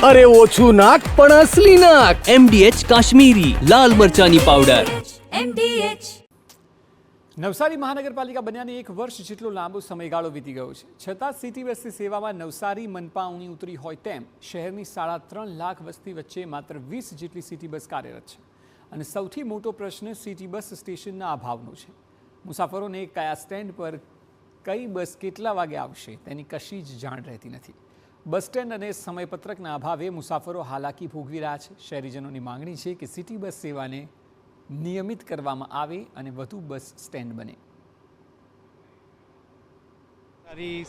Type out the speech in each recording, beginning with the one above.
અરે ઓછું નાક પણ અસલી નાક. MDH કાશ્મીરી લાલ મરચાની પાવડર. MDH. નવસારી મહાનગરપાલિકા બન્યાને 1 વર્ષ જેટલો લાંબો સમયગાળો વીતી ગયો છે. છતાં સિટી બસની સેવામાં નવસારી મનપા ઊણી ઉતરી હોય તેમ શહેરની 3.5 લાખ વસ્તી વચ્ચે માત્ર 20 જેટલી સિટી બસ કાર્યરત છે. અને સૌથી મોટો પ્રશ્ન સિટી બસ સ્ટેશનના અભાવનો છે. મુસાફરોને કયા સ્ટેન્ડ પર કઈ બસ કેટલા વાગે આવશે તેની કશી જ જાણ રહેતી નથી. બસ સ્ટેન્ડ અને સમયપત્રકના અભાવે મુસાફરો હાલાકી ભોગવી રહ્યા છે. શહેરીજનોની માંગણી છે કે સિટી બસ સેવાને નિયમિત કરવામાં આવે અને વધુ બસ સ્ટેન્ડ બને.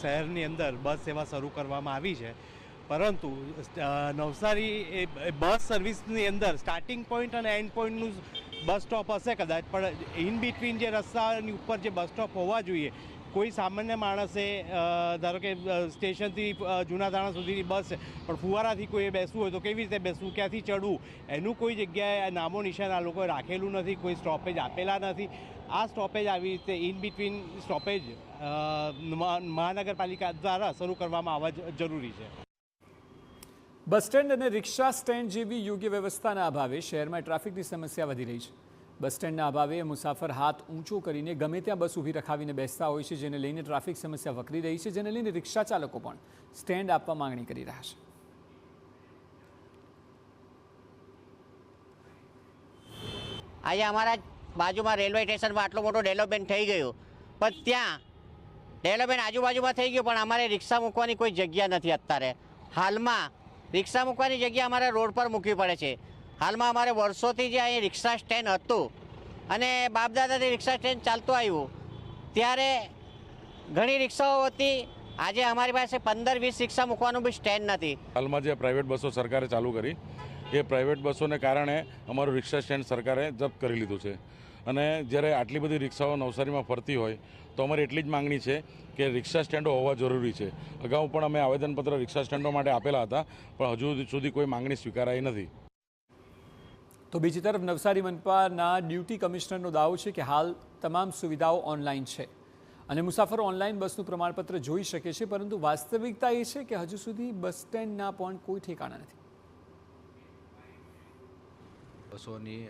શહેરની અંદર બસ સેવા શરૂ કરવામાં આવી છે, પરંતુ નવસારી બસ સર્વિસની અંદર સ્ટાર્ટિંગ પોઈન્ટ અને એન્ડ પોઈન્ટનું બસ સ્ટોપ હશે કદાચ, પણ ઇન બિટવીન જે રસ્તાની ઉપર જે બસ સ્ટોપ હોવા જોઈએ, કોઈ સામાન્ય માણસે ધારો કે સ્ટેશનથી જૂનાધાણા સુધીની બસ છે, પણ ફુવારાથી કોઈ બેસવું હોય તો કેવી રીતે બેસવું, ક્યાંથી ચડવું, એનું કોઈ જગ્યાએ નામો નિશાન આ લોકોએ રાખેલું નથી, કોઈ સ્ટોપેજ આપેલા નથી. આ સ્ટોપેજ આવી રીતે ઇન બિટવીન સ્ટોપેજ મહાનગરપાલિકા દ્વારા શરૂ કરવામાં આવવા જરૂરી છે. બસ સ્ટેન્ડ અને રિક્ષા સ્ટેન્ડ જેવી યોગ્ય વ્યવસ્થાના અભાવે શહેરમાં ટ્રાફિકની સમસ્યા વધી રહી છે. બસ સ્ટેન્ડના અભાવે મુસાફર હાથ ઊંચો કરીને ગમે ત્યાં બસ ઊભી રખાવીને બેસતા હોય છે, જેને લઈને ટ્રાફિક સમસ્યા વકરી રહી છે, જેને લઈને રિક્ષા ચાલકો પણ સ્ટેન્ડ આપવા માંગણી કરી રહ્યા છે. આજે અમારા બાજુમાં રેલવે સ્ટેશનમાં આટલો મોટો ડેવલપમેન્ટ થઈ ગયું, પણ ત્યાં ડેવલપમેન્ટ આજુબાજુમાં થઈ ગયું, પણ અમારે રિક્ષા મૂકવાની કોઈ જગ્યા નથી. અત્યારે હાલમાં રિક્ષા મૂકવાની જગ્યા અમારે રોડ પર મૂકવી પડે છે. હાલમાં અમારે વર્ષોથી જે અહીં રિક્ષા સ્ટેન્ડ હતું અને બાપદાદાથી રિક્ષા સ્ટેન્ડ ચાલતું આવ્યું, ત્યારે ઘણી રિક્ષાઓ હતી. આજે અમારી પાસે 15-20 રિક્ષા મૂકવાનું બી સ્ટેન્ડ નથી. હાલમાં જે પ્રાઇવેટ બસો સરકારે ચાલુ કરી, એ પ્રાઇવેટ બસોને કારણે અમારું રિક્ષા સ્ટેન્ડ સરકારે જપ્ત કરી લીધું છે. અને જ્યારે આટલી બધી રિક્ષાઓ નવસારીમાં ફરતી હોય તો અમારી એટલી જ માંગણી છે કે રિક્ષા સ્ટેન્ડો હોવા જરૂરી છે. અગાઉ પણ અમે આવેદનપત્ર રિક્ષા સ્ટેન્ડો માટે આપેલા હતા, પણ હજુ સુધી કોઈ માંગણી સ્વીકારાઈ નથી. તો બીજી તરફ નવસારી મનપાના ડ્યુટી કમિશનરનો દાવો છે કે હાલ તમામ સુવિધાઓ ઓનલાઈન છે અને મુસાફરો ઓનલાઈન બસનું પ્રમાણપત્ર જોઈ શકે છે, પરંતુ વાસ્તવિકતા એ છે કે હજુ સુધી બસ સ્ટેન્ડના પણ કોઈ ઠેકાણા નથી. બસોની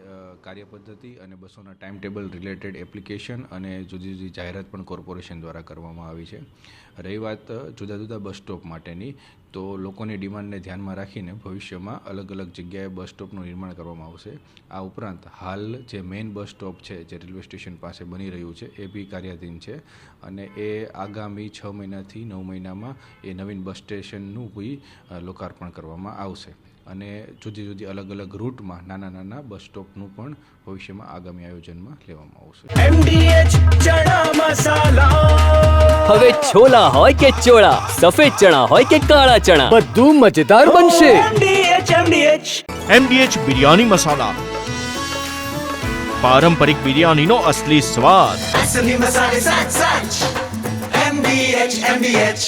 કાર્યપદ્ધતિ અને બસોના ટાઈમ ટેબલ રિલેટેડ એપ્લિકેશન અને જુદી જુદી જાહેરાત પણ કોર્પોરેશન દ્વારા કરવામાં આવી છે. રહી વાત જુદા જુદા બસ સ્ટોપ માટેની, તો લોકોની ડિમાન્ડને ધ્યાનમાં રાખીને ભવિષ્યમાં અલગ અલગ જગ્યાએ બસ સ્ટોપનું નિર્માણ કરવામાં આવશે. આ ઉપરાંત હાલ જે મેઇન બસ સ્ટોપ છે, જે રેલવે સ્ટેશન પાસે બની રહ્યું છે, એ બી કાર્યાધીન છે અને એ આગામી 6 મહિનાથી 9 મહિનામાં એ નવીન બસ સ્ટેશનનું બી લોકાર્પણ કરવામાં આવશે. અને જુદી જુદી અલગ અલગ રૂટમાં નાના નાના બસ સ્ટોપનું પણ ભવિષ્યમાં આગામી આયોજનમાં લેવામાં આવશે. MDH ચણા મસાલા. હવે છોલા હોય કે ચોળા, સફેદ ચણા હોય કે કાળા ચણા, બધું મજેદાર બનશે. MDH બિરયાની મસાલા, પારંપરિક બિરયાનીનો અસલી સ્વાદ. MDH